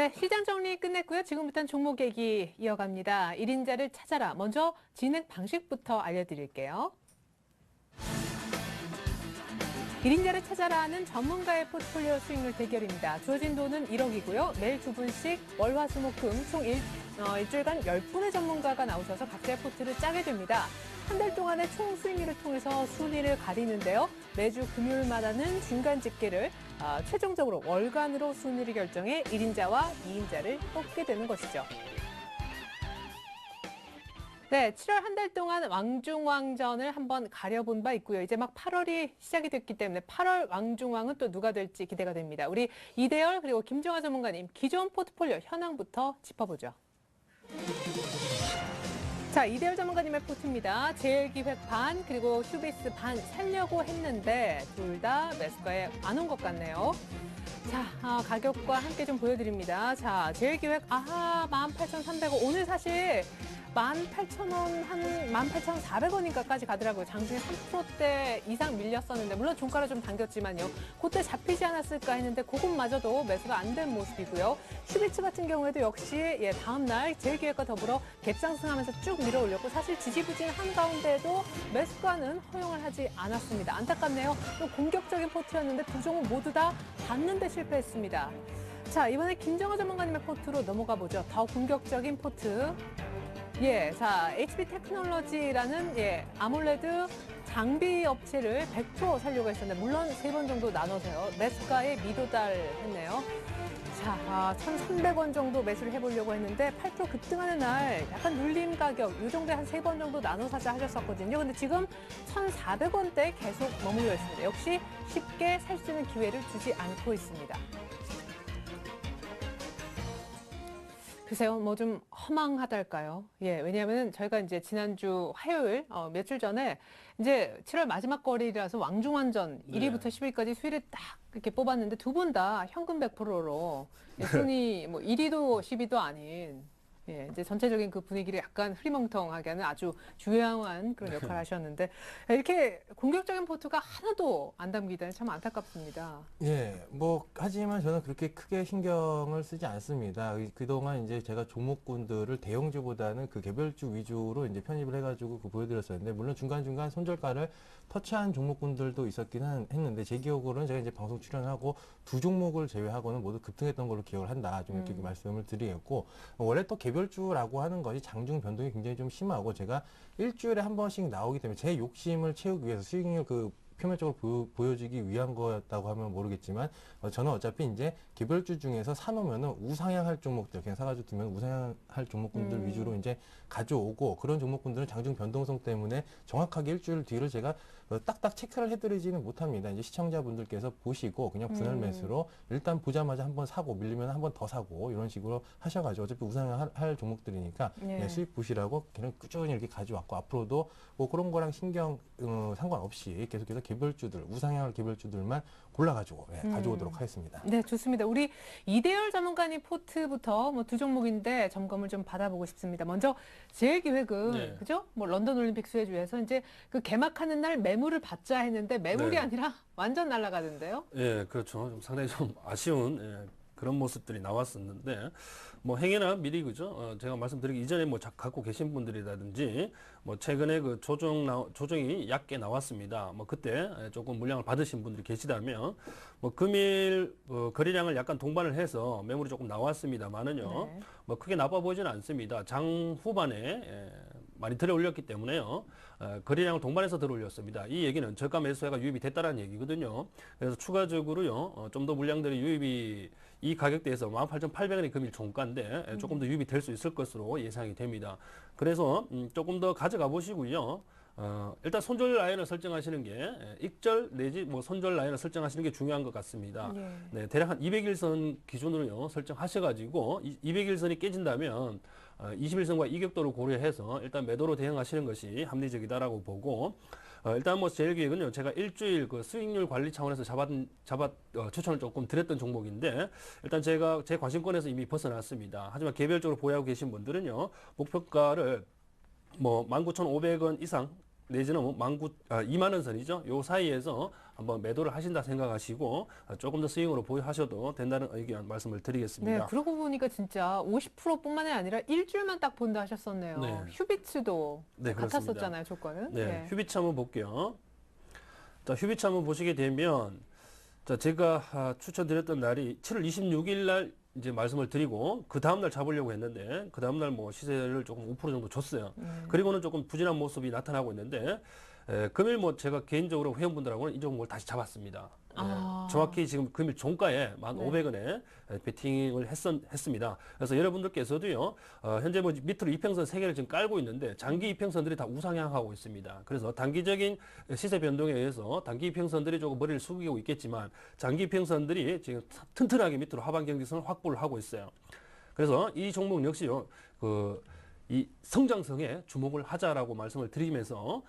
네, 시장 정리 끝냈고요. 지금부터는 종목 얘기 이어갑니다. 1인자를 찾아라. 먼저 진행 방식부터 알려드릴게요. 1인자를 찾아라는 전문가의 포트폴리오 수익률 대결입니다. 주어진 돈은 1억이고요. 매일 2분씩 월화수목금 총 일주일간 10분의 전문가가 나오셔서 각자의 포트를 짜게 됩니다. 한 달 동안의 총 수익률을 통해서 순위를 가리는데요. 매주 금요일마다는 중간 집계를 최종적으로 월간으로 순위를 결정해 1인자와 2인자를 뽑게 되는 것이죠. 네, 7월 한 달 동안 왕중왕전을 한번 가려본 바 있고요. 이제 막 8월이 시작이 됐기 때문에 8월 왕중왕은 또 누가 될지 기대가 됩니다. 우리 이대열 그리고 김정아 전문가님, 기존 포트폴리오 현황부터 짚어보죠. 자, 이대열 전문가님의 포트입니다. 제일기획 반 그리고 휴비스 반 살려고 했는데 둘 다 매수가에 안 온 것 같네요. 자, 가격과 함께 좀 보여드립니다. 자, 제일기획 18,300원. 오늘 사실 18,000원, 한 18,400원인가까지 가더라고요. 장중에 3%대 이상 밀렸었는데, 물론 종가를 좀 당겼지만요. 그때 잡히지 않았을까 했는데, 그것마저도 매수가 안 된 모습이고요. 슈비츠 같은 경우에도 역시, 다음날 제일기획과 더불어 갭상승하면서 쭉 밀어 올렸고, 사실 지지부진한 가운데에도 매수가는 허용을 하지 않았습니다. 안타깝네요. 또 공격적인 포트였는데, 두 종목 모두 다 받는데 실패했습니다. 자, 이번에 김정아 전문가님의 포트로 넘어가 보죠. 더 공격적인 포트. 자, HP 테크놀로지라는 아몰레드 장비 업체를 100% 살려고 했었는데 물론 3번 정도 나눠서요. 매수가에 미도달했네요. 자, 1,300원 정도 매수를 해보려고 했는데 8% 급등하는 날 약간 눌림 가격 이 정도에 한 3번 정도 나눠 사자 하셨었거든요. 근데 지금 1,400원대 계속 머물러 있습니다. 역시 쉽게 살 수 있는 기회를 주지 않고 있습니다. 글쎄요, 뭐 좀 허망하달까요? 왜냐하면 저희가 이제 지난주 화요일, 며칠 전에 이제 7월 마지막 거래일이라서 왕중왕전 1위부터 10위까지 수위를 딱 이렇게 뽑았는데 두 분 다 현금 100%로 순위 뭐 1위도 10위도 아닌 이제 전체적인 그 분위기를 약간 흐리멍텅하게 하는 아주 중요한 그런 역할을 하셨는데 이렇게 공격적인 포트가 하나도 안 담기다니 참 안타깝습니다. 하지만 저는 그렇게 크게 신경을 쓰지 않습니다. 그동안 이제 제가 종목군들을 대형주보다는 그 개별주 위주로 이제 편입을 해가지고 보여드렸었는데, 물론 중간중간 손절가를 터치한 종목군들도 있었긴 했는데, 제 기억으로는 제가 이제 방송 출연하고 두 종목을 제외하고는 모두 급등했던 걸로 기억을 한다. 좀 이렇게 말씀을 드리겠고, 원래 또 개별주라고 하는 것이 장중 변동이 굉장히 좀 심하고, 제가 일주일에 한 번씩 나오기 때문에 제 욕심을 채우기 위해서 수익률 표면적으로 보여주기 위한 거였다고 하면 모르겠지만, 저는 어차피 이제 개별주 중에서 사놓으면은 우상향할 종목들, 그냥 사가지고 두면 우상향할 종목군들 위주로 이제 가져오고, 그런 종목군들은 장중 변동성 때문에 정확하게 일주일 뒤를 제가 딱딱 체크를 해드리지는 못합니다. 이제 시청자분들께서 보시고 그냥 분할 매수로 일단 보자마자 한번 사고 밀리면 한 번 더 사고 이런 식으로 하셔가지고, 어차피 우상향할 종목들이니까 수익 보시라고 그냥 꾸준히 이렇게 가져왔고, 앞으로도 뭐 그런 거랑 상관없이 계속해서 개별주들, 우상향할 개별주들만 골라가지고 가져오도록 하겠습니다. 네, 좋습니다. 우리 이대열 전문가님 포트부터 뭐 두 종목인데 점검을 좀 받아보고 싶습니다. 먼저 제일기획은 그죠? 뭐 런던 올림픽 수혜주에서 이제 그 개막하는 날 매물을 받자 했는데 매물이 아니라 완전 날아가던데요? 그렇죠. 좀 상당히 좀 아쉬운 그런 모습들이 나왔었는데, 뭐 행여나 미리 그죠? 제가 말씀드리기 이전에 뭐 갖고 계신 분들이라든지 뭐 최근에 그 조정이 얕게 나왔습니다. 뭐 그때 조금 물량을 받으신 분들이 계시다면 뭐 금일 거래량을 약간 동반을 해서 매물이 조금 나왔습니다만은요. 뭐 크게 나빠 보이지는 않습니다. 장 후반에 많이 들어 올렸기 때문에요. 거래량을 동반해서 들어 올렸습니다. 이 얘기는 저가 매수가 유입이 됐다라는 얘기거든요. 그래서 추가적으로요. 좀 더 물량들이 유입이 이 가격대에서 18,800원이 금일 종가인데 조금 더 유입이 될 수 있을 것으로 예상이 됩니다. 그래서 조금 더 가져가 보시고요. 일단 손절 라인을 설정하시는 게 익절 내지 뭐 손절 라인을 설정하시는 게 중요한 것 같습니다. 대략 한 200일선 기준으로요 설정하셔가지고 200일선이 깨진다면 21선과 이격도를 고려해서 일단 매도로 대응하시는 것이 합리적이다라고 보고, 일단 뭐 제일기획은요 제가 일주일 그 수익률 관리 차원에서 추천을 조금 드렸던 종목인데, 일단 제가 제 관심권에서 이미 벗어났습니다. 하지만 개별적으로 보유하고 계신 분들은요 목표가를 뭐 19,500원 이상 내지는 뭐 2만 원 선이죠. 요 사이에서 한번 매도를 하신다 생각하시고 조금 더 스윙으로 보유하셔도 된다는 의견 말씀을 네, 드리겠습니다. 그러고 보니까 진짜 50%뿐만이 아니라 일주일만 딱 본다 하셨었네요. 네. 휴비츠도 네, 그렇습니다. 같았었잖아요, 조건은. 네, 휴비치 한번 볼게요. 자, 휴비치 한번 보시게 되면 자, 제가 추천드렸던 날이 7월 26일 날 이제 말씀을 드리고 그 다음 날 잡으려고 했는데 그 다음 날 뭐 시세를 조금 5% 정도 줬어요. 그리고는 조금 부진한 모습이 나타나고 있는데 금일 뭐 제가 개인적으로 회원분들하고는 이 종목을 다시 잡았습니다. 아. 정확히 지금 금일 종가에 1,500원에 네. 베팅을 했습니다. 그래서 여러분들께서도요, 현재 뭐 밑으로 이평선 3개를 지금 깔고 있는데 장기 이평선들이 다 우상향하고 있습니다. 그래서 단기적인 시세 변동에 의해서 단기 이평선들이 조금 머리를 숙이고 있겠지만 장기 이평선들이 지금 튼튼하게 밑으로 하반 경직선을 확보를 하고 있어요. 그래서 이 종목 역시요, 이 성장성에 주목을 하자라고 말씀을 드리면서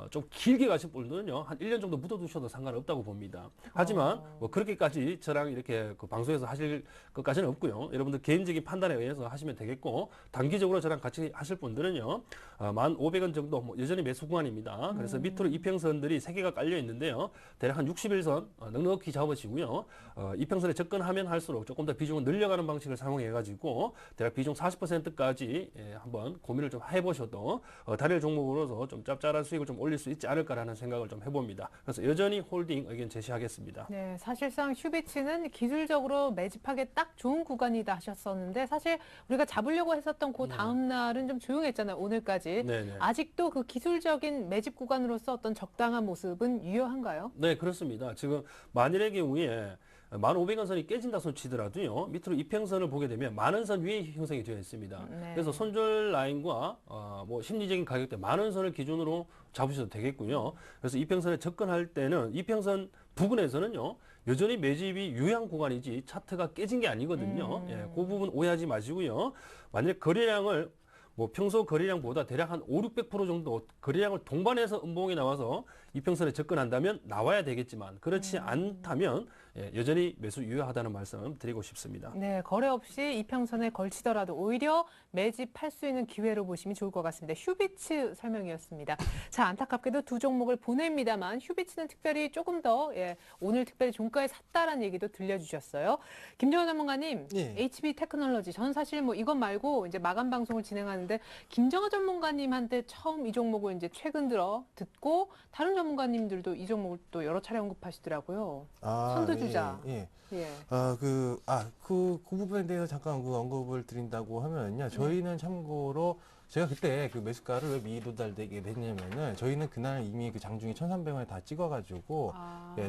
좀 길게 가실 분들은요, 한 1년 정도 묻어두셔도 상관없다고 봅니다. 하지만 뭐 그렇게까지 저랑 이렇게 그 방송에서 하실 것까지는 없고요. 여러분들 개인적인 판단에 의해서 하시면 되겠고, 단기적으로 저랑 같이 하실 분들은요, 1,500원 정도 뭐 여전히 매수 구간입니다. 그래서 밑으로 이평선들이 3개가 깔려 있는데요, 대략 한 61선 넉넉히 잡으시고요. 이평선에 접근하면 할수록 조금 더 비중을 늘려가는 방식을 사용해가지고 대략 비중 40%까지 한번 고민을 좀 해보셔도 단일 종목으로서 좀 짭짤한 수익을 좀 올릴 수 있지 않을까라는 생각을 좀 해봅니다. 그래서 여전히 홀딩 의견 제시하겠습니다. 네, 사실상 휴비치는 기술적으로 매집하기 딱 좋은 구간이다 하셨었는데 사실 우리가 잡으려고 했었던 그 다음 날은 좀 조용했잖아요. 오늘까지. 네네. 아직도 그 기술적인 매집 구간으로서 어떤 적당한 모습은 유효한가요? 네, 그렇습니다. 지금 만일의 경우에 1,500원 선이 깨진다 손 치더라도요, 밑으로 이평선을 보게 되면 10,000원 선 위에 형성이 되어 있습니다. 네. 그래서 손절 라인과 뭐 심리적인 가격대 10,000원 선을 기준으로 잡으셔도 되겠고요. 그래서 이평선에 접근할 때는 이평선 부근에서는요, 여전히 매집이 유효한 구간이지 차트가 깨진 게 아니거든요. 예, 그 부분 오해하지 마시고요. 만약 거래량을 뭐 평소 거래량보다 대략 한 5,600% 정도 거래량을 동반해서 음봉이 나와서 이평선에 접근한다면 나와야 되겠지만 그렇지 않다면 여전히 매수 유효하다는 말씀 드리고 싶습니다. 네, 거래 없이 이평선에 걸치더라도 오히려 매집할 수 있는 기회로 보시면 좋을 것 같습니다. 휴비츠 설명이었습니다. 자, 안타깝게도 두 종목을 보냅니다만 휴비츠는 특별히 조금 더 오늘 특별히 종가에 샀다라는 얘기도 들려주셨어요. 김정원 전문가님, 예. HB 테크놀로지, 저는 사실 뭐 이것 말고 이제 마감 방송을 진행하는데 김정원 전문가님한테 처음 이 종목을 이제 최근 들어 듣고 다른 전문가님들도 이 종목을 또 여러 차례 언급하시더라고요. 선두주자. 예. 예. 그 부분에 대해서 잠깐 언급을 드린다고 하면요. 저희는 참고로 제가 그때 그 매수가를 왜 미도달되게 됐냐면은 저희는 그날 이미 그 장중에 1,300원에 다 찍어가지고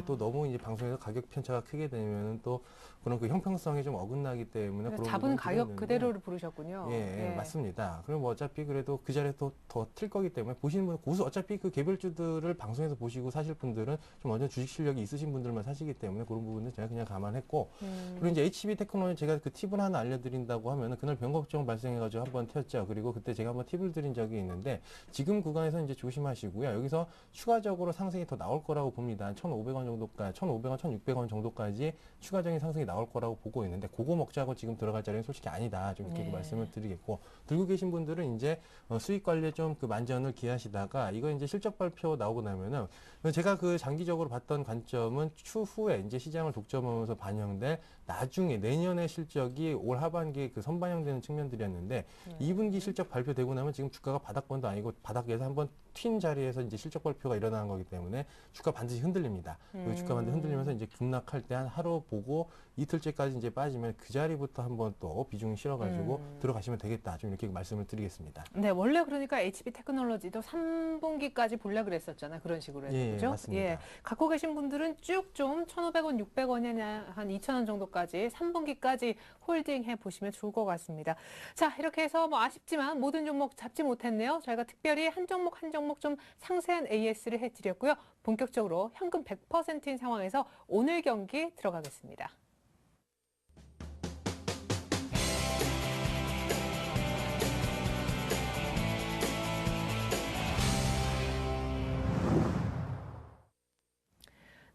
또 너무 이제 방송에서 가격 편차가 크게 되면은 또 그런 그 형평성에 좀 어긋나기 때문에 그런 잡은 부분을 가격 드렸는데 그대로를 부르셨군요. 예, 맞습니다. 그럼 뭐 어차피 그래도 그 자리에 더 틀 거기 때문에 보시는 분은 고수 어차피 그 개별주들을 방송에서 보시고 사실 분들은 좀 어느 주식 실력이 있으신 분들만 사시기 때문에 그런 부분은 제가 그냥 감안했고 그리고 이제 HB 테크놀로지 제가 그 팁을 하나 알려드린다고 하면은 그날 변곡점 발생해가지고 한번 튀었죠. 그리고 그때 제가 한번 팁을 드린 적이 있는데 지금 구간에서 이제 조심하시고요. 여기서 추가적으로 상승이 더 나올 거라고 봅니다. 1,500원 정도까지, 1,500원, 1,600원 정도까지 추가적인 상승이 나올 거라고 보고 있는데 그거 먹자고 지금 들어갈 자리는 솔직히 아니다. 좀 이렇게 말씀을 드리겠고 들고 계신 분들은 이제 수익 관리에 좀 그 만전을 기하시다가 이거 이제 실적 발표 나오고 나면은 제가 그 장기적으로 봤던 관점은 추후에 이제 시장을 독점하면서 반영될 나중에 내년의 실적이 올 하반기에 그 선반영되는 측면들이었는데 2분기 실적 발표되고 나면 지금 주가가 바닥권도 아니고 바닥에서 한번 튄 자리에서 이제 실적 발표가 일어나는 거기 때문에 주가 반드시 흔들립니다. 그 주가 반드시 흔들리면서 이제 급락할 때 한 하루 보고 이틀째까지 이제 빠지면 그 자리부터 한번 또 비중 실어가지고 들어가시면 되겠다. 좀 이렇게 말씀을 드리겠습니다. 네, 원래 그러니까 HB 테크놀로지도 3분기까지 보려 그랬었잖아요. 그런 식으로 해서. 예, 그죠? 맞습니다. 예. 갖고 계신 분들은 쭉 좀 1,500원, 600원이나 한 2,000원 정도까지 3분기까지 홀딩해 보시면 좋을 것 같습니다. 자, 이렇게 해서 뭐 아쉽지만 모든 종목 잡지 못했네요. 저희가 특별히 한 종목 한 종목 좀 상세한 AS를 해드렸고요. 본격적으로 현금 100%인 상황에서 오늘 경기 들어가겠습니다.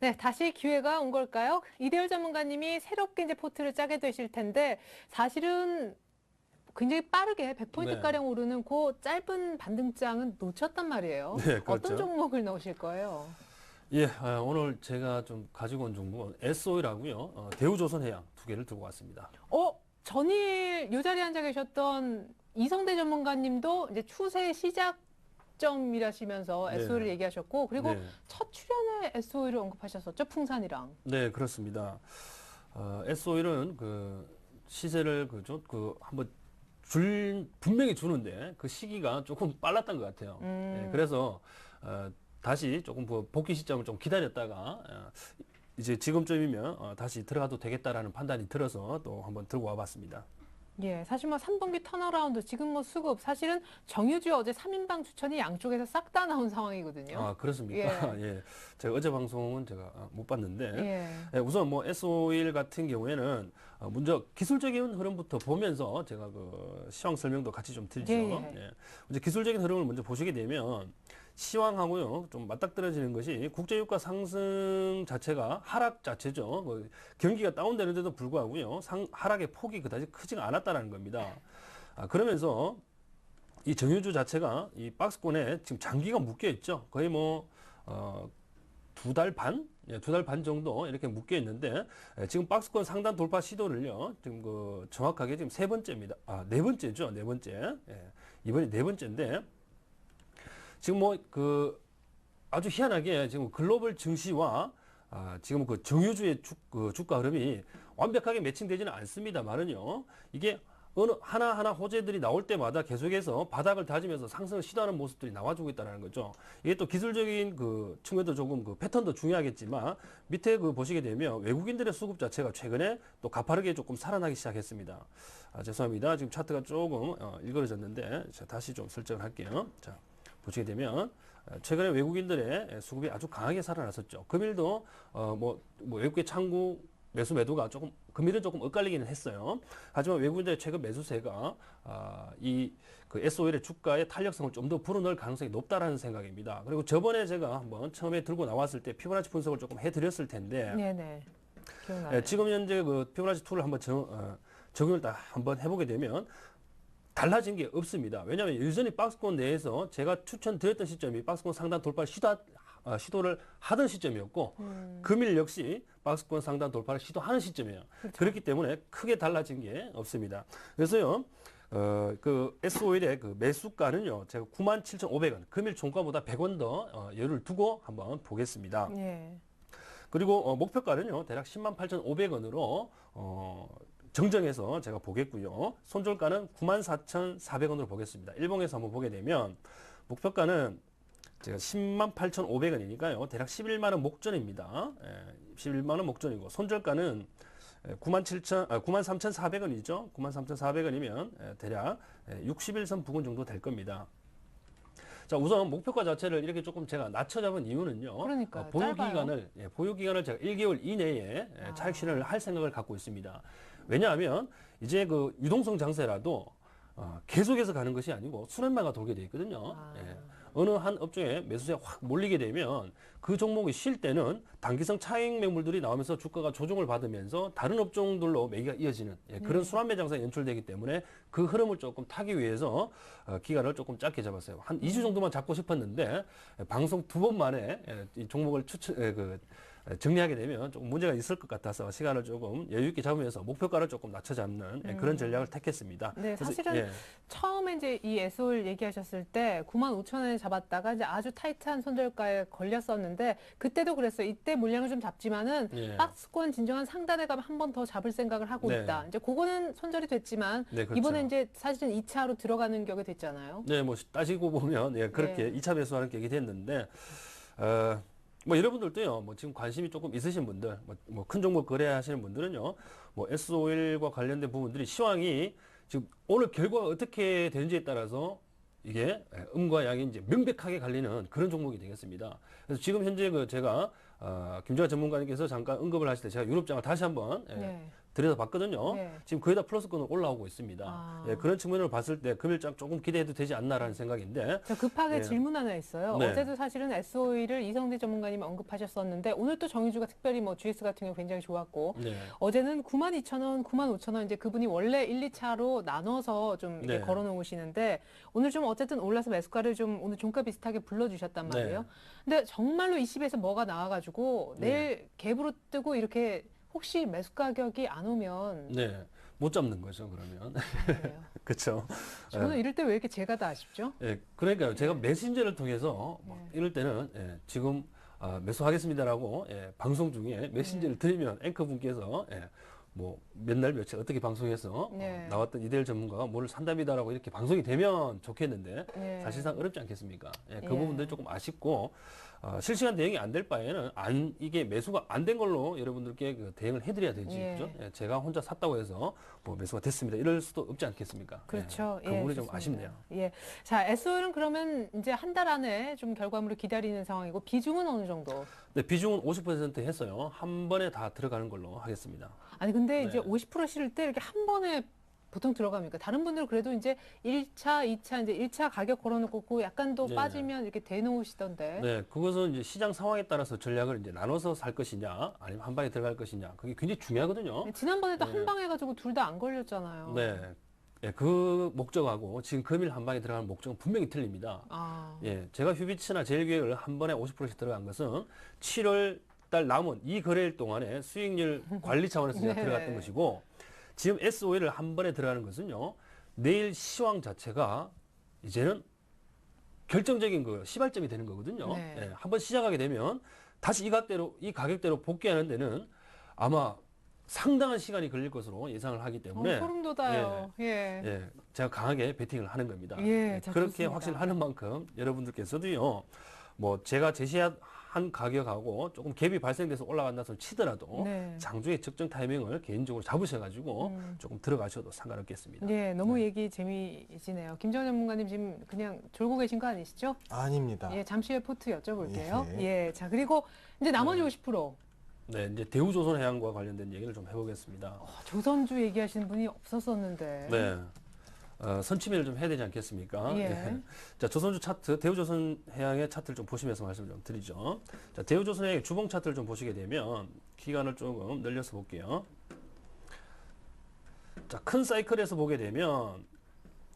네, 다시 기회가 온 걸까요? 이대열 전문가님이 새롭게 이제 포트를 짜게 되실 텐데 사실은 굉장히 빠르게 100포인트가량 네. 오르는 그 짧은 반등장은 놓쳤단 말이에요. 네, 그렇죠. 어떤 종목을 넣으실 거예요? 예, 오늘 제가 좀 가지고 온 종목은 S오일하고요, 대우조선해양 두 개를 들고 왔습니다. 전일 이 자리에 앉아 계셨던 이성대 전문가님도 이제 추세 시작점이라시면서 네. S오일을 얘기하셨고, 그리고 네. 첫 출연에 S오일을 언급하셨었죠, 풍산이랑. 네, 그렇습니다. S오일은 그 시세를 한번 분명히 주는데 그 시기가 조금 빨랐던 것 같아요. 예, 그래서 다시 조금 복귀 시점을 좀 기다렸다가 이제 지금쯤이면 다시 들어가도 되겠다라는 판단이 들어서 또 한번 들고 와봤습니다. 예, 사실 뭐 3분기 턴어라운드, 지금 뭐 수급, 사실은 정유주 어제 3인방 추천이 양쪽에서 싹 다 나온 상황이거든요. 아, 그렇습니까? 예. 제가 어제 방송은 제가 못 봤는데 예. 예, 우선 뭐 S51 같은 경우에는 먼저 기술적인 흐름부터 보면서 제가 그 시황 설명도 같이 좀 드리죠. 예, 예. 예. 이제 기술적인 흐름을 먼저 보시게 되면 시황하고요 좀 맞닥뜨려지는 것이 국제유가 상승 자체가 하락 자체죠. 그 경기가 다운되는데도 불구하고요 하락의 폭이 그다지 크지가 않았다는 겁니다. 그러면서 이 정유주 자체가 이 박스권에 지금 장기가 묶여 있죠. 거의 뭐 2달 반? 예, 2달 반 정도 이렇게 묶여 있는데 지금 박스권 상단 돌파 시도를요. 지금 그 정확하게 지금 세 번째입니다. 네 번째죠. 네 번째. 예, 이번이 네 번째인데 지금 뭐 그 아주 희한하게 지금 글로벌 증시와 지금 그 정유주의 주가 흐름이 완벽하게 매칭되지는 않습니다만은요. 이게 어느 하나하나 호재들이 나올 때마다 계속해서 바닥을 다지면서 상승을 시도하는 모습들이 나와주고 있다는 거죠. 이게 또 기술적인 그 측면도 조금 그 패턴도 중요하겠지만 밑에 그 보시게 되면 외국인들의 수급 자체가 최근에 또 가파르게 조금 살아나기 시작했습니다. 죄송합니다. 지금 차트가 조금 일그러졌는데 자, 다시 좀 설정을 할게요. 자, 보시게 되면 최근에 외국인들의 수급이 아주 강하게 살아났었죠. 금일도 외국계 창구 매수 매도가 조금 금일은 조금 엇갈리기는 했어요. 하지만 외국인들의 최근 매수세가 이 그 S-OIL의 주가의 탄력성을 좀 더 불어넣을 가능성이 높다라는 생각입니다. 그리고 저번에 제가 한번 처음에 들고 나왔을 때 피보나치 분석을 조금 해드렸을 텐데, 네네. 기억나요. 지금 현재 그 피보나치 툴을 한번 적용을 다 한번 해보게 되면 달라진 게 없습니다. 왜냐하면 여전히 박스권 내에서 제가 추천드렸던 시점이 박스권 상단 돌파 시도를 하던 시점이었고 금일 역시 박스권 상단 돌파를 시도하는 시점이에요. 그렇죠. 그렇기 때문에 크게 달라진 게 없습니다. 그래서요, 그 S-OIL의 그 매수가는요, 제가 97,500원, 금일 종가보다 100원 더 여유를 두고 한번 보겠습니다. 예. 그리고 목표가는요, 대략 108,500원으로 정정해서 제가 보겠고요. 손절가는 94,400원으로 보겠습니다. 일봉에서 한번 보게 되면 목표가는 제가 108,500원이니까요. 대략 11만 원 목전입니다. 11만 원 목전이고 손절가는 93,400원이죠. 93,400원이면 대략 61선 부근 정도 될 겁니다. 자, 우선 목표가 자체를 이렇게 조금 제가 낮춰 잡은 이유는요. 그러니까요. 보유 짧아요. 기간을 제가 1개월 이내에 차익 실현을 할 생각을 갖고 있습니다. 왜냐하면 이제 그 유동성 장세라도 계속해서 가는 것이 아니고 순환매가 돌게 돼 있거든요. 어느 한 업종에 매수세가 확 몰리게 되면 그 종목이 쉴 때는 단기성 차익 매물들이 나오면서 주가가 조정을 받으면서 다른 업종들로 매기가 이어지는 그런 순환매 장세가 연출되기 때문에 그 흐름을 조금 타기 위해서 기간을 조금 짧게 잡았어요. 한 2주 정도만 잡고 싶었는데 방송 2번 만에 이 종목을 정리하게 되면 조금 문제가 있을 것 같아서 시간을 조금 여유 있게 잡으면서 목표가를 조금 낮춰 잡는 그런 전략을 택했습니다. 네, 그래서, 사실은 처음에 이제 이 S-OIL 얘기하셨을 때 95,000원에 잡았다가 이제 아주 타이트한 손절가에 걸렸었는데 그때도 그랬어요. 이때 물량을 좀 잡지만은 박스권 진정한 상단에 가면 한 번 더 잡을 생각을 하고 있다. 이제 그거는 손절이 됐지만 그렇죠. 이번에 이제 사실은 2차로 들어가는 격이 됐잖아요. 네, 뭐 따지고 보면 그렇게 2차 매수하는 격이 됐는데 뭐 여러분들도요, 뭐 지금 관심이 조금 있으신 분들, 뭐 큰 종목 거래하시는 분들은요, 뭐 S-OIL과 관련된 부분들이 시황이 지금 오늘 결과가 어떻게 되는지에 따라서 이게 음과 양이 이제 명백하게 갈리는 그런 종목이 되겠습니다. 그래서 지금 현재 제가 김정환 전문가님께서 잠깐 언급을 하실 때 제가 유럽장을 다시 한번 들여다봤거든요. 네. 지금 거의 다 플러스권으로 올라오고 있습니다. 아. 예, 그런 측면으로 봤을 때 금일장 조금 기대해도 되지 않나라는 생각인데 저 급하게 예. 질문 하나 있어요. 네. 어제도 사실은 SOE를 이성대 전문가님이 언급하셨었는데 오늘 또 정유주가 특별히 뭐 GS 같은 경우 굉장히 좋았고 네. 어제는 92,000원, 95,000원 이제 그분이 원래 1, 2차로 나눠서 좀 이렇게 네. 걸어 놓으시는데 오늘 좀 어쨌든 올라서 매수가를 좀 오늘 종가 비슷하게 불러주셨단 말이에요. 네. 근데 정말로 20에서 뭐가 나와가지고 내일 갭으로 뜨고 이렇게 혹시 매수 가격이 안 오면 네. 못 잡는 거죠, 그러면. 그래요. 그렇죠. 저는 이럴 때 왜 이렇게 제가 다 아쉽죠? 예, 그러니까요. 제가 메신저를 통해서 막 네. 이럴 때는 지금 매수하겠습니다라고 방송 중에 메신저를 드리면 앵커분께서 뭐 몇 날 며칠 어떻게 방송해서 네. 나왔던 이데일 전문가가 뭐를 산답니다라고 이렇게 방송이 되면 좋겠는데 네. 사실상 어렵지 않겠습니까? 그 예. 부분들이 조금 아쉽고 실시간 대응이 안 될 바에는 이게 매수가 안 된 걸로 여러분들께 그 대응을 해드려야 되지, 예. 그죠? 제가 혼자 샀다고 해서 뭐 매수가 됐습니다. 이럴 수도 없지 않겠습니까? 그렇죠. 그 부분이 좀 좋습니다. 아쉽네요. 예. 자, SO는 그러면 이제 한 달 안에 좀 결과물을 기다리는 상황이고 비중은 어느 정도? 네, 비중은 50% 했어요. 한 번에 다 들어가는 걸로 하겠습니다. 아니 근데 네. 이제 50% 실을 때 이렇게 한 번에 보통 들어갑니까? 다른 분들은 그래도 이제 1차, 2차 이제 1차 가격 걸어놓고 약간 더 네. 빠지면 이렇게 대놓으시던데. 네, 그것은 이제 시장 상황에 따라서 전략을 이제 나눠서 살 것이냐, 아니면 한 방에 들어갈 것이냐, 그게 굉장히 중요하거든요. 지난번에도 네. 한 방 해가지고 둘 다 안 걸렸잖아요. 네, 그 목적하고 지금 금일 한 방에 들어가는 목적은 분명히 틀립니다. 아, 예, 제가 휴비츠나 제일기획을 한 번에 50%씩 들어간 것은 7월 달 남은 이 거래일 동안에 수익률 관리 차원에서 제가 네. 들어갔던 것이고, 지금 SOE를 한 번에 들어가는 것은요, 내일 시황 자체가 이제는 결정적인 거, 시발점이 되는 거거든요. 네. 예, 한번 시작하게 되면 다시 이 가격대로 복귀하는 데는 아마 상당한 시간이 걸릴 것으로 예상을 하기 때문에 소름 돋아요. 예. 예, 제가 강하게 베팅을 하는 겁니다. 예, 자, 그렇게 좋습니다. 확신하는 만큼 여러분들께서도요, 뭐 제가 제시한 가격하고 조금 갭이 발생돼서 올라간다 소리 치더라도 네. 장중에 적정 타이밍을 개인적으로 잡으셔가지고 조금 들어가셔도 상관없겠습니다. 예, 너무 얘기 재미지네요. 김정은 전문가님 지금 그냥 졸고 계신 거 아니시죠? 아닙니다. 예, 잠시 후에 포트 여쭤볼게요. 예. 예, 자 그리고 이제 나머지 네. 50%. 네, 이제 대우조선해양과 관련된 얘기를 좀 해보겠습니다. 조선주 얘기하시는 분이 없었었는데. 네. 선취매를 좀 해야 되지 않겠습니까? 예. 네. 자, 조선주 차트, 대우조선해양의 차트를 좀 보시면서 말씀을 좀 드리죠. 자, 대우조선해양의 주봉 차트를 좀 보시게 되면 기간을 조금 늘려서 볼게요. 자, 큰 사이클에서 보게 되면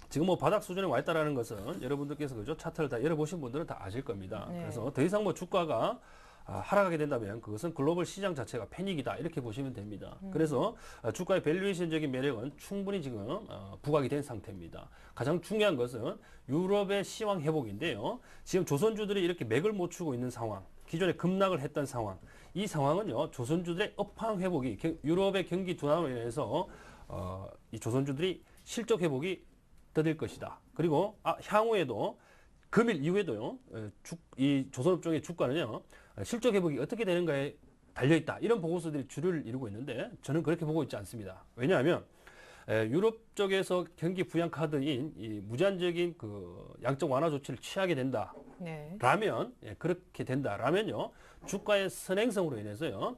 지금 뭐 바닥 수준에 와 있다라는 것은 여러분들께서 그죠? 차트를 다 열어보신 분들은 다 아실 겁니다. 네. 그래서 더 이상 뭐 주가가 하락하게 된다면 그것은 글로벌 시장 자체가 패닉이다 이렇게 보시면 됩니다. 그래서 주가의 밸류에이션적인 매력은 충분히 지금 부각이 된 상태입니다. 가장 중요한 것은 유럽의 시황 회복인데요. 지금 조선주들이 이렇게 맥을 못 추고 있는 상황, 기존에 급락을 했던 상황, 이 상황은요 조선주들의 업황 회복이 유럽의 경기 둔화로 인해서 이 조선주들이 실적 회복이 더딜 것이다. 그리고 향후에도 금일 이후에도요 이 조선업종의 주가는요 실적 회복이 어떻게 되는가에 달려있다. 이런 보고서들이 주류를 이루고 있는데 저는 그렇게 보고 있지 않습니다. 왜냐하면 유럽 쪽에서 경기 부양 카드인 이 무제한적인 그 양적 완화 조치를 취하게 된다. 네. 라면 그렇게 된다라면요 주가의 선행성으로 인해서요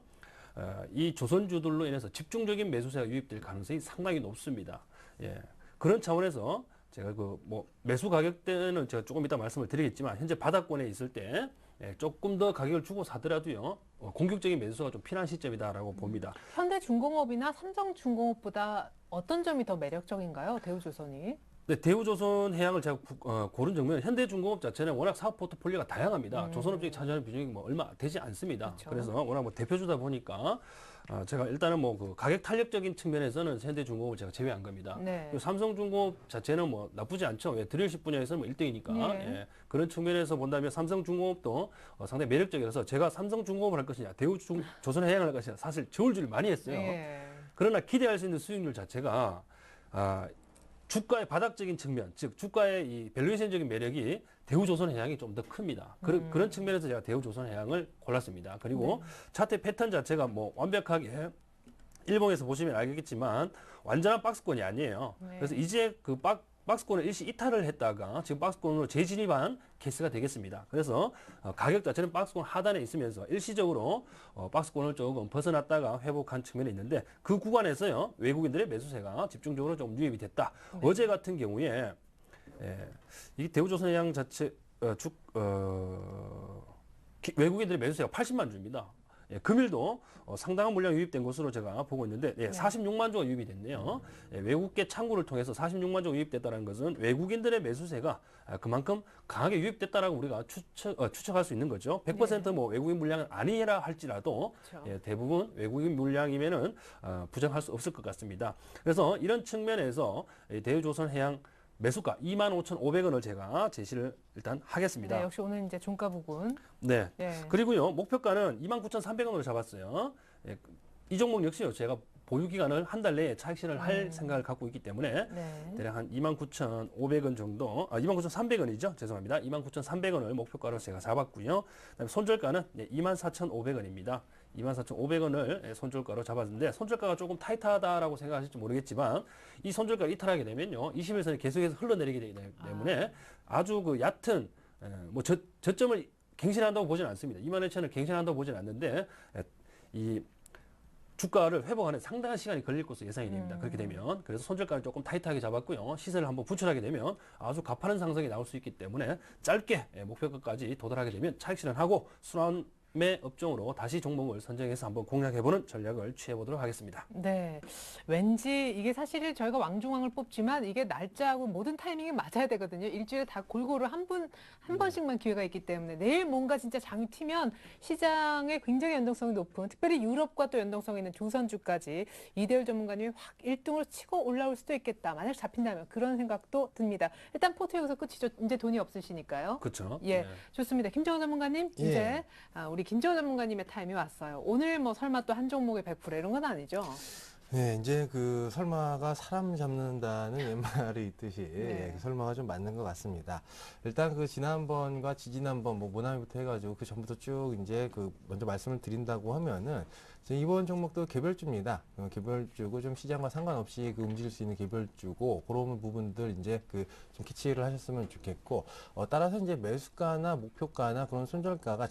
이 조선주들로 인해서 집중적인 매수세가 유입될 가능성이 상당히 높습니다. 예. 그런 차원에서 제가 그 뭐 매수 가격대는 제가 조금 이따 말씀을 드리겠지만 현재 바닥권에 있을 때 조금 더 가격을 주고 사더라도요 공격적인 매수가 좀 필요한 시점이다라고 봅니다. 현대중공업이나 삼성중공업보다 어떤 점이 더 매력적인가요? 대우조선이? 네, 대우조선해양을 제가 고른 정면 현대중공업 자체는 워낙 사업 포트폴리오가 다양합니다. 조선업종이 차지하는 비중이 뭐 얼마 되지 않습니다. 그렇죠. 그래서 워낙 뭐 대표주다 보니까 제가 일단은 뭐 그 가격 탄력적인 측면에서는 현대중공업을 제가 제외한 겁니다. 네. 그리고 삼성중공업 자체는 뭐 나쁘지 않죠. 왜 드릴십 분야에서는 뭐 1등이니까 네. 예. 그런 측면에서 본다면 삼성중공업도 상당히 매력적이라서 제가 삼성중공업을 할 것이냐 대우조선해양을 할 것이냐 사실 저울질을 많이 했어요. 예. 그러나 기대할 수 있는 수익률 자체가 주가의 바닥적인 측면, 즉 주가의 이 밸류에이션적인 매력이 대우조선해양이 좀 더 큽니다. 그런 측면에서 제가 대우조선해양을 골랐습니다. 그리고 차트 패턴 자체가 뭐 완벽하게 일봉에서 보시면 알겠지만 완전한 박스권이 아니에요. 네. 그래서 이제 그 박스권을 일시 이탈을 했다가 지금 박스권으로 재진입한 케이스가 되겠습니다. 그래서 가격 자체는 박스권 하단에 있으면서 일시적으로 박스권을 조금 벗어났다가 회복한 측면이 있는데 그 구간에서요 외국인들의 매수세가 집중적으로 좀 유입이 됐다. 네. 어제 같은 경우에 이 대우조선해양 자체 외국인들의 매수세가 80만 주입니다. 금일도 상당한 물량 유입된 것으로 제가 보고 있는데 46만 주가 유입이 됐네요. 외국계 창구를 통해서 46만 주가 유입됐다는 것은 외국인들의 매수세가 그만큼 강하게 유입됐다라고 우리가 추측할 수 있는 거죠. 100% 뭐 외국인 물량은 아니라 할지라도 그렇죠. 대부분 외국인 물량이면은 부정할 수 없을 것 같습니다. 그래서 이런 측면에서 대우조선해양 매수가 25,500원을 제가 제시를 일단 하겠습니다. 네, 역시 오늘 이제 종가 부분. 네. 예. 그리고요, 목표가는 29,300원으로 잡았어요. 이 종목 역시요, 제가 보유 기간을 한 달 내에 차익 실현을 할 생각을 갖고 있기 때문에 네. 대략 한 29,500원 정도, 29,300원이죠. 죄송합니다. 29,300원을 목표가로 제가 잡았고요. 그다음에 손절가는 24,500원입니다. 24,500원을 손절가로 잡았는데 손절가가 조금 타이트하다라고 생각하실지 모르겠지만 이 손절가를 이탈하게 되면요 21선이 계속해서 흘러내리게 되기 때문에 아주 그 얕은 뭐 저점을 갱신한다고 보지는 않습니다. 22,000원을 갱신한다고 보지는 않는데 이 주가를 회복하는 상당한 시간이 걸릴 것으로 예상이 됩니다. 그렇게 되면 그래서 손절가를 조금 타이트하게 잡았고요. 시세를 한번 분출하게 되면 아주 가파른 상승이 나올 수 있기 때문에 짧게 목표가까지 도달하게 되면 차익 실현하고 순환매 업종으로 다시 종목을 선정해서 한번 공략해보는 전략을 취해보도록 하겠습니다. 네. 왠지 이게 사실 저희가 왕중왕을 뽑지만 이게 날짜하고 모든 타이밍이 맞아야 되거든요. 일주일에 다 골고루 한 번씩만 기회가 있기 때문에 내일 뭔가 진짜 장이 튀면 시장에 굉장히 연동성이 높은 특별히 유럽과 또 연동성 있는 조선주까지 이대열 전문가님이 확 1등으로 치고 올라올 수도 있겠다. 만약 잡힌다면 그런 생각도 듭니다. 일단 포트 여기서 끝이죠. 이제 돈이 없으시니까요. 그렇죠. 예, 좋습니다. 김정호 전문가님, 예. 이제 우리 김정호 전문가님의 타임이 왔어요. 오늘 뭐 설마 또 한 종목에 100% 이런 건 아니죠? 네, 이제 그 설마가 사람 잡는다는 옛말이 있듯이 네. 그 설마가 좀 맞는 것 같습니다. 일단 그 지난번과 지지난번 뭐 모나미부터 해가지고 그 전부터 쭉 이제 그 먼저 말씀을 드린다고 하면은 이번 종목도 개별주입니다. 개별주고 좀 시장과 상관없이 그 움직일 수 있는 개별주고 그런 부분들 이제 그 좀 캐치를 하셨으면 좋겠고 따라서 이제 매수가나 목표가나 그런 손절가가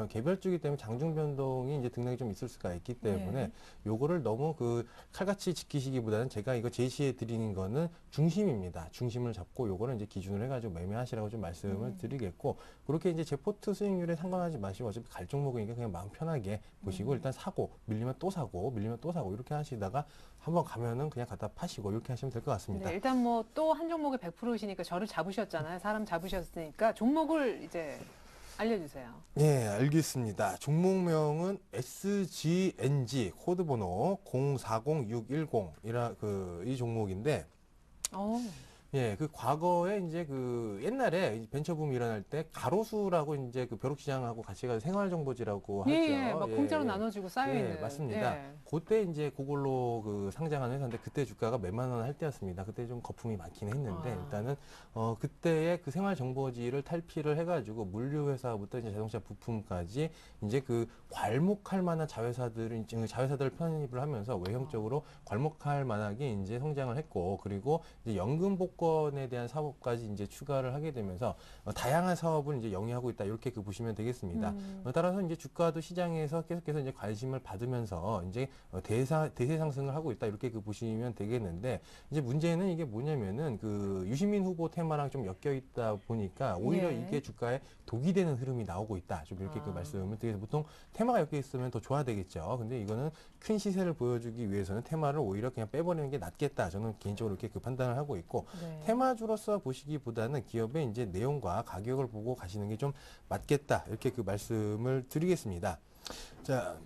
개별주이기 때문에 장중 변동이 이제 등락이 좀 있을 수가 있기 때문에 네. 요거를 너무 그 칼같이 지키시기보다는 제가 이거 제시해 드리는 거는 중심입니다. 중심을 잡고 요거를 이제 기준으로 해가지고 매매하시라고 좀 말씀을 드리겠고 그렇게 이제 제 포트 수익률에 상관하지 마시고 어차피 갈 종목이니까 그냥 마음 편하게 보시고 일단 사고 밀리면 또 사고 밀리면 또 사고 이렇게 하시다가 한번 가면은 그냥 갖다 파시고 이렇게 하시면 될 것 같습니다. 네, 일단 뭐 또 한 종목에 100%이시니까 저를 잡으셨잖아요. 사람 잡으셨으니까 종목을 이제 알려주세요. 네, 알겠습니다. 종목명은 SGNG 코드번호 040610이라 이 종목인데 예, 그 과거에 이제 그 옛날에 벤처붐 일어날 때 가로수라고 이제 그 벼룩시장하고 같이 가서 생활정보지라고 하죠. 예, 막 공짜로 나눠주고 쌓여있는. 예, 맞습니다. 예. 그때 이제 그걸로 그 상장한 회사인데 그때 주가가 몇만 원 할 때였습니다. 그때 좀 거품이 많긴 했는데 일단은 그때의 그 생활정보지를 탈피를 해가지고 물류회사부터 이제 자동차 부품까지 이제 그 괄목할 만한 자회사들을 편입을 하면서 외형적으로 괄목할 만하게 이제 성장을 했고 그리고 이제 연금 복권에 대한 사업까지 이제 추가를 하게 되면서 다양한 사업을 이제 영위하고 있다 이렇게 보시면 되겠습니다. 따라서 이제 주가도 시장에서 계속해서 이제 관심을 받으면서 이제 대세 상승을 하고 있다 이렇게 보시면 되겠는데 이제 문제는 이게 뭐냐면은 그 유시민 후보 테마랑 좀 엮여 있다 보니까 오히려 예. 이게 주가에 독이 되는 흐름이 나오고 있다 좀 이렇게 그 말씀을 드려서 보통 테마가 엮여 있으면 더 좋아야 되겠죠. 근데 이거는 큰 시세를 보여주기 위해서는 테마를 오히려 그냥 빼버리는 게 낫겠다. 저는 개인적으로 이렇게 그 판단을 하고 있고 네. 테마주로서 보시기보다는 기업의 이제 내용과 가격을 보고 가시는 게 좀 맞겠다. 이렇게 그 말씀을 드리겠습니다. 자,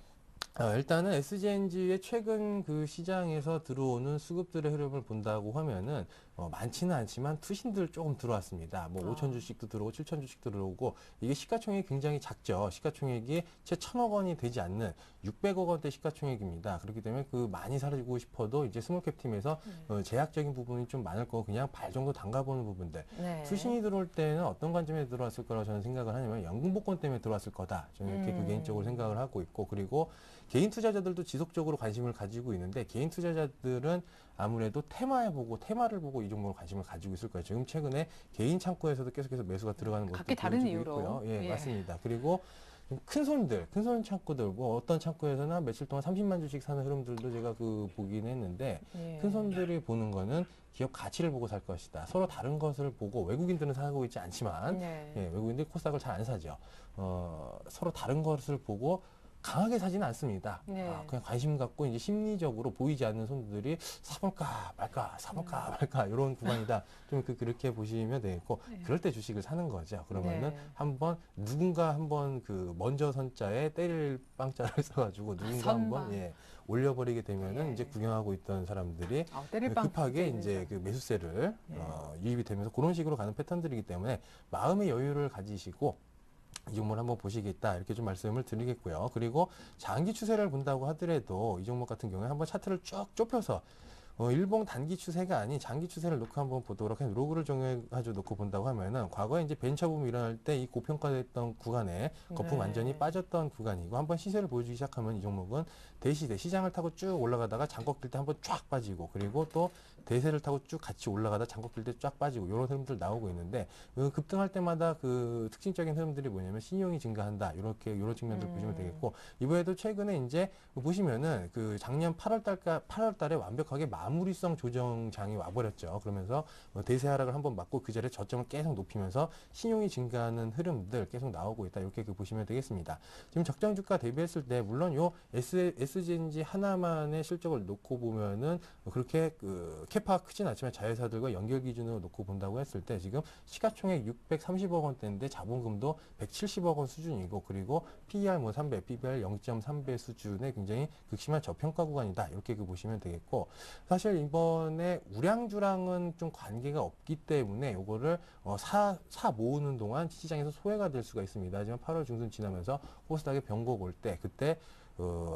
일단은 SGNG의 최근 그 시장에서 들어오는 수급들의 흐름을 본다고 하면은 많지는 않지만 투신들 조금 들어왔습니다. 뭐 5,000주씩도 들어오고 7,000주씩도 들어오고 이게 시가총액이 굉장히 작죠. 시가총액이 채 1,000억 원이 되지 않는 600억 원대 시가총액입니다. 그렇기 때문에 그 많이 사주고 싶어도 이제 스몰캡 팀에서 제약적인 부분이 좀 많을 거고 그냥 발 정도 담가보는 부분들. 네. 투신이 들어올 때는 어떤 관점에 들어왔을 거라고 저는 생각을 하냐면 연금복권 때문에 들어왔을 거다. 저는 이렇게 그 개인적으로 생각을 하고 있고 그리고 개인 투자자들도 지속적으로 관심을 가지고 있는데 개인 투자자들은 아무래도 테마를 보고 이 종목을 관심을 가지고 있을 거예요. 지금 최근에 개인 창구에서도 계속해서 매수가 들어가는 모습을 각기 다른 보여주고 이유로. 있고요. 예, 예. 맞습니다. 그리고 큰 손 창구들, 뭐 어떤 창구에서는 한 며칠 동안 30만 주씩 사는 흐름들도 제가 보긴 했는데, 예. 큰 손들이 보는 거는 기업 가치를 보고 살 것이다. 서로 다른 것을 보고, 외국인들은 사고 있지 않지만, 네. 예, 외국인들이 코스닥을 잘 안 사죠. 서로 다른 것을 보고 강하게 사지는 않습니다. 네. 그냥 관심 갖고 이제 심리적으로 보이지 않는 손들이 사볼까 말까, 사볼까 말까, 이런 구간이다. 좀 그렇게 보시면 되겠고, 네. 그럴 때 주식을 사는 거죠. 그러면은 네. 한번 누군가 한번 먼저 선자에 때릴 빵자를 써가지고 누군가 선방. 한번 올려버리게 되면은 예. 이제 구경하고 있던 사람들이 때릴 빵 급하게 진짜 이제 있는 매수세를 예. 유입이 되면서 그런 식으로 가는 패턴들이기 때문에 마음의 여유를 가지시고 이 종목을 한번 보시겠다 이렇게 좀 말씀을 드리겠고요. 그리고 장기 추세를 본다고 하더라도 이 종목 같은 경우에 한번 차트를 쭉 좁혀서 일봉 단기 추세가 아닌 장기 추세를 놓고 한번 보도록 해서 로그를 정해가지고 놓고 본다고 하면은 과거에 이제 벤처붐이 일어날 때 이 고평가됐던 구간에 거품 네. 완전히 빠졌던 구간이고 한번 시세를 보여주기 시작하면 이 종목은 대시대 시장을 타고 쭉 올라가다가 장곡 들 때 한번 쫙 빠지고 그리고 또 대세를 타고 쭉 같이 올라가다 장곡 들 때 쫙 빠지고 이런 흐름들 나오고 있는데 급등할 때마다 그 특징적인 흐름들이 뭐냐면 신용이 증가한다 이런 측면들 보시면 되겠고 이번에도 최근에 이제 보시면은 그 작년 8월 달에 완벽하게 마무리성 조정장이 와버렸죠. 그러면서 대세 하락을 한번 맞고 그 자리에 저점을 계속 높이면서 신용이 증가하는 흐름들 계속 나오고 있다. 이렇게 보시면 되겠습니다. 지금 적정 주가 대비했을 때 물론 요 SGNG 하나만의 실적을 놓고 보면은 그렇게 캐파가 크진 않지만 자회사들과 연결 기준으로 놓고 본다고 했을 때 지금 시가총액 630억 원대인데 자본금도 170억 원 수준이고 그리고 PER 3배, PBR 0.3배 수준의 굉장히 극심한 저평가 구간이다. 이렇게 보시면 되겠고 사실 이번에 우량주랑은 좀 관계가 없기 때문에 요거를 사 모으는 동안 시장에서 소외가 될 수가 있습니다. 하지만 8월 중순 지나면서 코스닥의 변곡 올 때 그때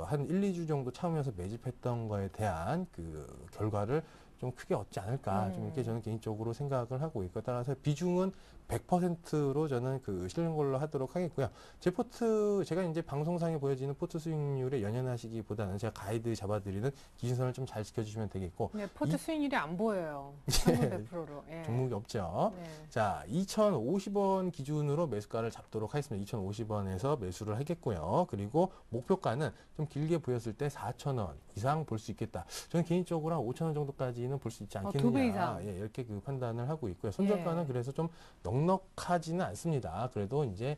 한 1, 2주 정도 참으면서 매집했던 거에 대한 그 결과를 좀 크게 얻지 않을까 좀 이렇게 저는 개인적으로 생각을 하고 있고 따라서 비중은 100%로 저는 실는 걸로 하도록 하겠고요. 제가 이제 방송상에 보여지는 포트 수익률에 연연하시기보다는 제가 가이드 잡아드리는 기준선을 좀 잘 지켜주시면 되겠고 네, 포트 수익률이 안 보여요. 예. 100%로. 예. 종목이 없죠. 네. 자, 2,050원 기준으로 매수가를 잡도록 하겠습니다. 2,050원에서 매수를 하겠고요. 그리고 목표가는 좀 길게 보였을 때 4,000원 이상 볼 수 있겠다. 저는 개인적으로 한 5,000원 정도까지는 볼 수 있지 않겠느냐. 2배 이상. 예, 이렇게 판단을 하고 있고요. 손절가는 예. 그래서 좀 넉넉하지는 않습니다. 그래도 이제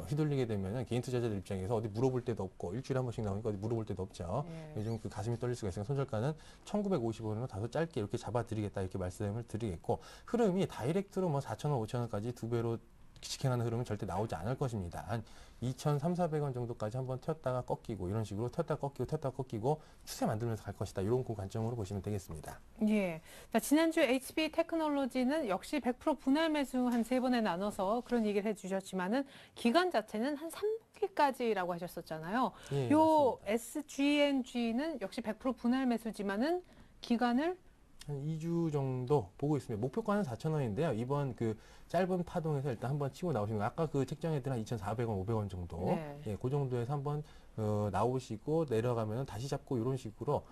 휘둘리게 되면 개인 투자자들 입장에서 어디 물어볼 데도 없고 일주일에 한 번씩 나오니까 어디 물어볼 데도 없죠. 예. 요즘 가슴이 떨릴 수가 있으니까 손절가는 1,950원으로 다소 짧게 이렇게 잡아드리겠다 이렇게 말씀을 드리겠고 흐름이 다이렉트로 4,000원, 5,000원까지 두 배로 직행하는 흐름은 절대 나오지 않을 것입니다. 한 2,300~400원 정도까지 한번 튀었다가 꺾이고 이런 식으로 튀었다가 꺾이고 추세 만들면서 갈 것이다. 이런 관점으로 보시면 되겠습니다. 예. 자, 지난주 HB 테크놀로지는 역시 100% 분할 매수 한 3번에 나눠서 그런 얘기를 해주셨지만은 기간 자체는 한 3분기까지라고 하셨었잖아요. 예, 요 맞습니다. SGNG는 역시 100% 분할 매수지만은 기간을 한 2주 정도 보고 있습니다. 목표가는 4,000원인데요. 이번 짧은 파동에서 일단 한번 치고 나오시는 거 아까 책정했던 한 2,400원, 500원 정도 네. 예, 그 정도에서 한번 나오시고 내려가면 다시 잡고 이런 식으로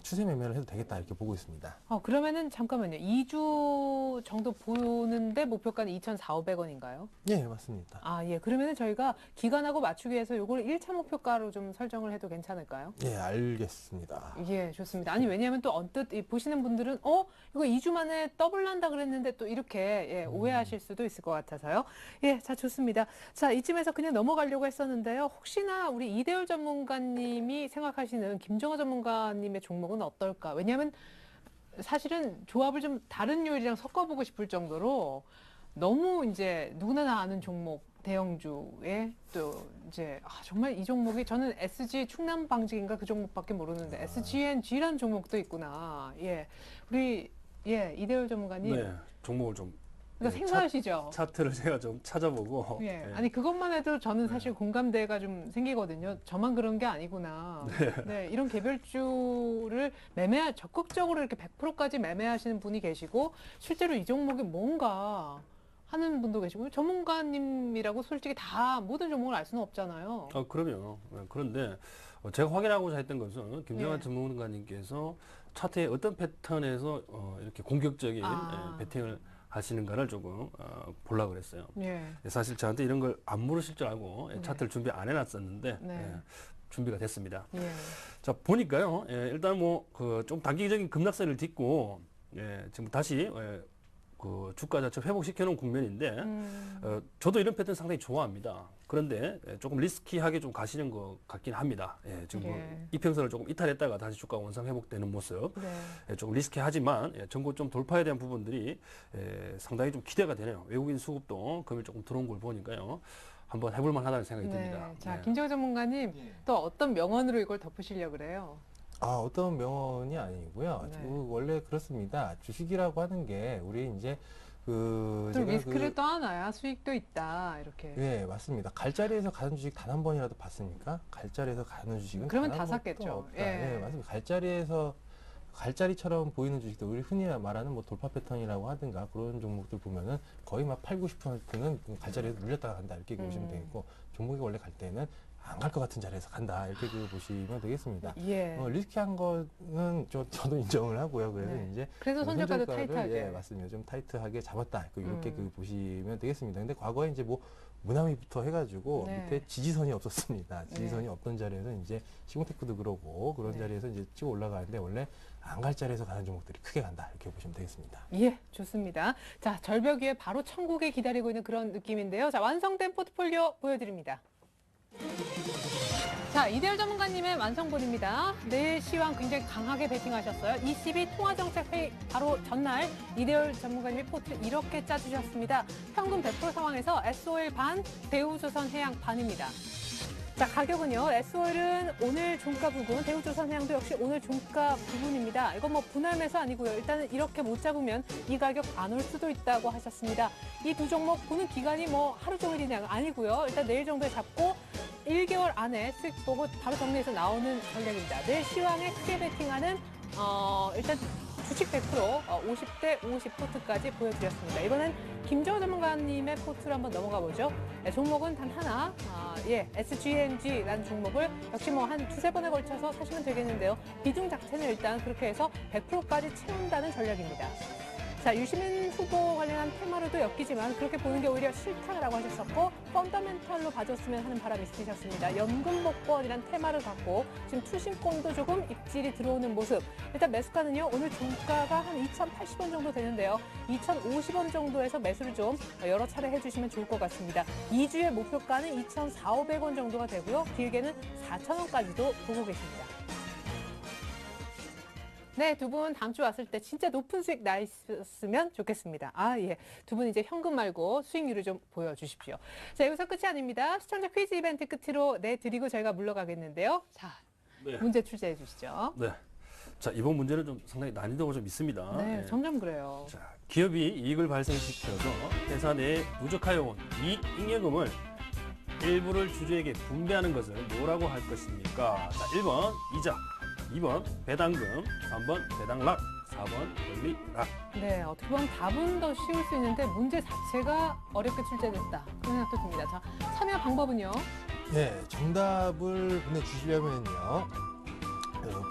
추세 매매를 해도 되겠다 이렇게 보고 있습니다. 그러면은 잠깐만요. 2주 정도 보는데 목표가는 2,400~500원인가요? 예, 맞습니다. 아, 예. 그러면은 저희가 기간하고 맞추기 위해서 요걸 1차 목표가로 좀 설정을 해도 괜찮을까요? 예, 알겠습니다. 예, 좋습니다. 아니, 왜냐하면 또 언뜻 보시는 분들은, 이거 2주 만에 더블 난다 그랬는데 또 이렇게, 오해하실 수도 있을 것 같아서요. 예, 자, 좋습니다. 자, 이쯤에서 그냥 넘어가려고 했었는데요. 혹시나 우리 이대열 전문가님이 생각하시는 김정호 전문가님의 종목은 어떨까? 왜냐하면 사실은 조합을 좀 다른 요일이랑 섞어보고 싶을 정도로 너무 이제 누구나 다 아는 종목, 대형주에 또 이제 정말 이 종목이 저는 SG 충남 방직인가 그 종목밖에 모르는데 SGNG라는 종목도 있구나. 예, 우리 이대열 전문가님. 네, 종목을 좀 그러니까 생소하시죠? 차트를 제가 좀 찾아보고 예. 아니 그것만 해도 저는 사실 공감대가 좀 생기거든요. 저만 그런 게 아니구나. 네, 이런 개별주를 적극적으로 이렇게 100%까지 매매하시는 분이 계시고 실제로 이 종목이 뭔가 하는 분도 계시고 전문가님이라고 솔직히 다 모든 종목을 알 수는 없잖아요. 그럼요. 그런데 제가 확인하고자 했던 것은 김정환 예. 전문가님께서 차트의 어떤 패턴에서 이렇게 공격적인 아. 배팅을 하시는가를 조금 보려고 그랬어요. 예. 사실 저한테 이런 걸 안 물으실 줄 알고 네. 차트를 준비 안 해놨었는데 네. 준비가 됐습니다. 예. 자, 보니까요, 일단 뭐 그 좀 단기적인 급락세를 딛고 지금 다시 그 주가 자체를 회복시켜 놓은 국면인데 저도 이런 패턴 상당히 좋아합니다. 그런데 조금 리스키하게 좀 가시는 것 같긴 합니다. 지금 뭐 예. 이평선을 조금 이탈했다가 다시 주가 원상 회복되는 모습 네. 조금 리스키하지만 전고 좀 돌파에 대한 부분들이 상당히 좀 기대가 되네요. 외국인 수급도 금일 조금 들어온 걸 보니까요. 한번 해볼 만하다는 생각이 듭니다. 자, 네. 김정호 전문가님 또 어떤 명언으로 이걸 덮으시려고 그래요? 어떤 명언이 아니고요. 네. 원래 그렇습니다. 주식이라고 하는 게 우리 이제 그 또 제가 리스크를 떠안아야 수익도 있다 이렇게. 네, 맞습니다. 갈자리에서 가는 주식 단 한 번이라도 봤습니까? 갈자리에서 가는 주식은 그러면 단 다 한 번도 샀겠죠. 없다. 예. 네, 맞습니다. 갈자리처럼 보이는 주식들, 우리 흔히 말하는 뭐 돌파 패턴이라고 하든가 그런 종목들 보면은 거의 막 8, 90%는 갈자리에서 눌렸다가 간다 이렇게 보시면 되겠고, 종목이 원래 갈 때는 안 갈 것 같은 자리에서 간다 이렇게 보시면 되겠습니다. 예. 리스키한 거는 저도 인정을 하고요. 그래서 네. 이제 그래서 손절가도 손절가를, 타이트하게. 예, 맞습니다. 좀 타이트하게 잡았다. 이렇게 음. 보시면 되겠습니다. 근데 과거에 이제 뭐 무나미부터 해가지고 네. 밑에 지지선이 없었습니다. 지지선이 없던 자리에서 이제 시공테크도 그러고 그런 네. 자리에서 이제 치고 올라가는데 원래 안 갈 자리에서 가는 종목들이 크게 간다 이렇게 보시면 되겠습니다. 예, 좋습니다. 자, 절벽 위에 바로 천국이 기다리고 있는 그런 느낌인데요. 자, 완성된 포트폴리오 보여드립니다. 자, 이대열 전문가님의 완성본입니다. 내일 시황 굉장히 강하게 베팅하셨어요. ECB 통화정책회의 바로 전날 이대열 전문가님의 포트 이렇게 짜주셨습니다. 현금 100% 상황에서 S-오일 반, 대우조선해양 반입니다. 자, 가격은요. S-오일은 오늘 종가 부분, 대우조선해양도 역시 오늘 종가 부분입니다. 이건 뭐 분할 매수 아니고요. 일단은 이렇게 못 잡으면 이 가격 안 올 수도 있다고 하셨습니다. 이 두 종목 보는 기간이 뭐 하루 종일이 아니고요. 일단 내일 정도에 잡고 1개월 안에 수익 보고 바로 정리해서 나오는 전략입니다. 내일 시황에 크게 베팅하는 일단 주식 100% 50대 50 포트까지 보여드렸습니다. 이번엔 김정호 전문가님의 포트로 한번 넘어가 보죠. 네, 종목은 단 하나, SGNG라는 종목을 역시 뭐 한 두세 번에 걸쳐서 사시면 되겠는데요. 비중 자체는 일단 그렇게 해서 100%까지 채운다는 전략입니다. 자, 유시민 후보 관련한 테마로도 엮이지만 그렇게 보는 게 오히려 싫다라고 하셨었고, 펀더멘탈로 봐줬으면 하는 바람이 있으셨습니다. 연금복권이란 테마를 갖고 지금 투신권도 조금 입질이 들어오는 모습. 일단 매수가는요, 오늘 종가가 한 2,080원 정도 되는데요. 2,050원 정도에서 매수를 좀 여러 차례 해주시면 좋을 것 같습니다. 2주의 목표가는 2,400~500원 정도가 되고요. 길게는 4,000원까지도 보고 계십니다. 네, 두 분 다음 주 왔을 때 진짜 높은 수익 나 있었으면 좋겠습니다. 예. 두 분 이제 현금 말고 수익률을 좀 보여주십시오. 자, 여기서 끝이 아닙니다. 시청자 퀴즈 이벤트 끝으로 내드리고 저희가 물러가겠는데요. 자, 네. 문제 출제해 주시죠. 네. 자, 이번 문제는 좀 상당히 난이도가 좀 있습니다. 네, 점점 그래요. 자, 기업이 이익을 발생시켜서 회사 내에 누적하여 온 이익 잉여금을 일부를 주주에게 분배하는 것을 뭐라고 할 것입니까? 자, 1번 이자, 2번 배당금, 3번 배당락, 4번 권리락. 네, 어떻게 보면 답은 더 쉬울 수 있는데 문제 자체가 어렵게 출제됐다. 그런 생각도 듭니다. 자, 참여 방법은요? 네, 정답을 보내주시려면요.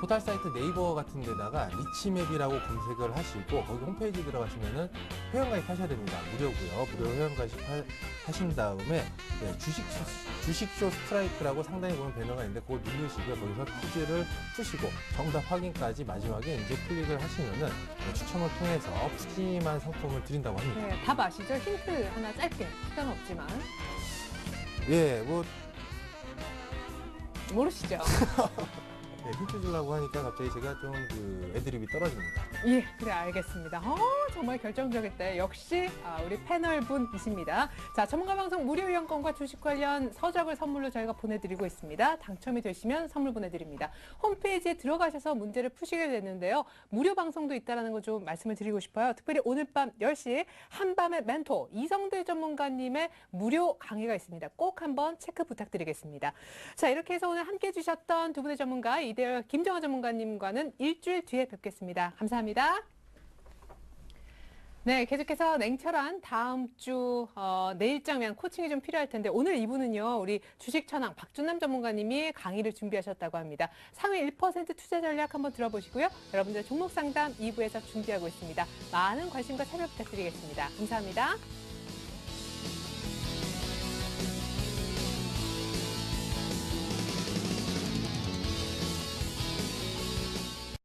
포털 사이트 네이버 같은 데다가 리치맵이라고 검색을 하시고 거기 홈페이지 들어가시면은 회원가입 하셔야 됩니다. 무료고요. 무료 회원가입 하신 다음에 주식쇼 스트라이크라고 상단에 보면 배너가 있는데 그걸 누르시고요. 거기서 퀴즈를 푸시고 정답 확인까지 마지막에 이제 클릭을 하시면은 추첨을 통해서 푸짐한 상품을 드린다고 합니다. 네, 답 아시죠? 힌트 하나 짧게. 시간 없지만. 예, 뭐 모르시죠? 네, 힌트 주려고 하니까 갑자기 제가 좀 애드립이 떨어집니다. 예, 그래 알겠습니다. 정말 결정적일 때 역시 우리 패널분이십니다. 자, 전문가 방송 무료 이용권과 주식 관련 서적을 선물로 저희가 보내드리고 있습니다. 당첨이 되시면 선물 보내드립니다. 홈페이지에 들어가셔서 문제를 푸시게 되는데요. 무료 방송도 있다는 거 좀 말씀을 드리고 싶어요. 특별히 오늘 밤 10시 한밤의 멘토 이성대 전문가님의 무료 강의가 있습니다. 꼭 한번 체크 부탁드리겠습니다. 자, 이렇게 해서 오늘 함께해 주셨던 두 분의 전문가 이대열 김정호 전문가님과는 일주일 뒤에 뵙겠습니다. 감사합니다. 네, 계속해서 냉철한 다음 주 내일장면 코칭이 좀 필요할 텐데 오늘 2부는요. 우리 주식천왕 박준남 전문가님이 강의를 준비하셨다고 합니다. 상위 1% 투자 전략 한번 들어보시고요. 여러분들 종목 상담 2부에서 준비하고 있습니다. 많은 관심과 참여 부탁드리겠습니다. 감사합니다.